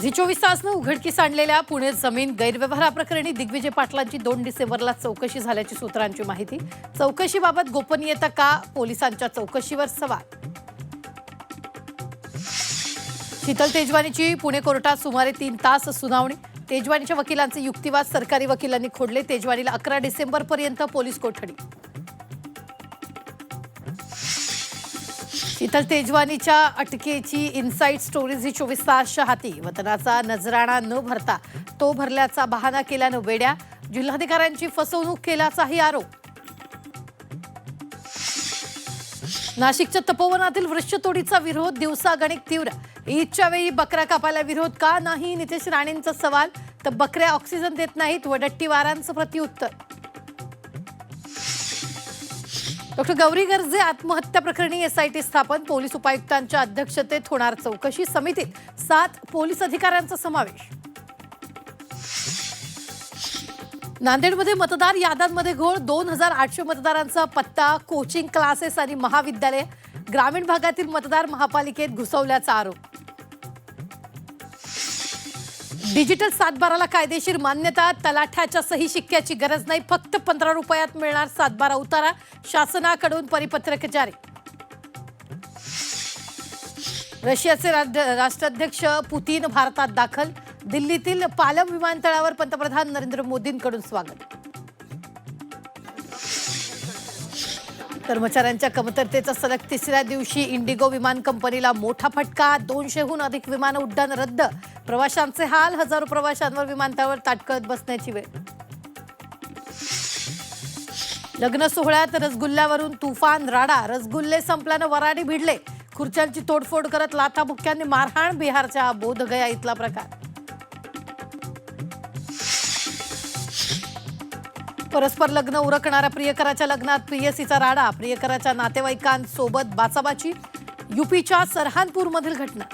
Zee 24 तासनं उघडकीस आणलेल्या पुणे जमीन गैरव्यवहाराप्रकरणी दिग्विजय पाटलांची 2 डिसेंबरला चौकशी झाल्याची सूत्रांची माहिती। चौकशीबाबत गोपनीयता का? पोलिसांच्या चौकशीवर सवाल। शीतल तेजवानीची पुणे कोर्टात सुमारे 3 तास सुनावणी। तेजवानीच्या वकिलांचे युक्तिवाद सरकारी वकिलांनी खोडले। तेजवानीला 11 डिसेंबरपर्यंत पोलीस कोठडी। शीतल तेजवानीच्या अटकेची इनसाइड स्टोरी झी 24 तासच्या हाती। वतनाचा नजराणा न भरता तो भरल्याचा बहाणा केल्यानं वेड्या। जिल्हाधिकाऱ्यांची फसवणूक केल्याचाही आरोप। नाशिकच्या तपोवनातील वृक्षतोडीचा विरोध दिवसागणिक तीव्र। ईदच्या वेळी बकरा कापायला विरोध का नाही? नितेश राणेंचा सवाल। तर बकऱ्या ऑक्सिजन देत नाहीत, वडट्टीवारांचं प्रत्युत्तर। डॉक्टर गौरी गर्जे आत्महत्या प्रकरणी एसआयटी स्थापन। पोलीस उपायुक्तांच्या अध्यक्षतेत होणार चौकशी। समितीत 7 पोलीस अधिकाऱ्यांचा समावेश। नांदेडमध्ये मतदार याद्यांमध्ये घोळ। 2800 मतदारांचा पत्ता। कोचिंग क्लासेस आणि महाविद्यालय ग्रामीण भागातील मतदार महापालिकेत घुसवल्याचा आरोप। डिजिटल सातबाराला कायदेशीर मान्यता। तलाठ्याच्या सही शिक्क्याची गरज नाही, फक्त 15 रुपयात मिळणार सातबारा उतारा। शासनाकडून परिपत्रक जारी। रशियाचे राष्ट्राध्यक्ष पुतीन भारतात दाखल। दिल्लीतील पालम विमानतळावर पंतप्रधान नरेंद्र मोदींकडून स्वागत। कर्मचाऱ्यांच्या कमतरतेचा सलग 3ऱ्या दिवशी इंडिगो विमान कंपनीला मोठा फटका। 200हून अधिक विमानं उड्डाण रद्द। प्रवाशांचे हाल। हजारो प्रवाशांवर विमानतळावर ताटकळत बसण्याची वेळ। लग्न सोहळ्यात रसगुल्ल्यावरून तुफान राडा। रसगुल्ले संपल्यानं वराडी भिडले। खुर्च्यांची तोडफोड करत लाथाबुक्क्यांनी मारहाण। बिहारच्या बोधगया इथला प्रकार। परस्पर लग्न उरकणाऱ्या प्रियकराच्या लग्नात प्रियसीचा राडा। प्रियकराच्या नातेवाईकांसोबत बाचाबाची। यूपीच्या सरहानपूरमधील घटना।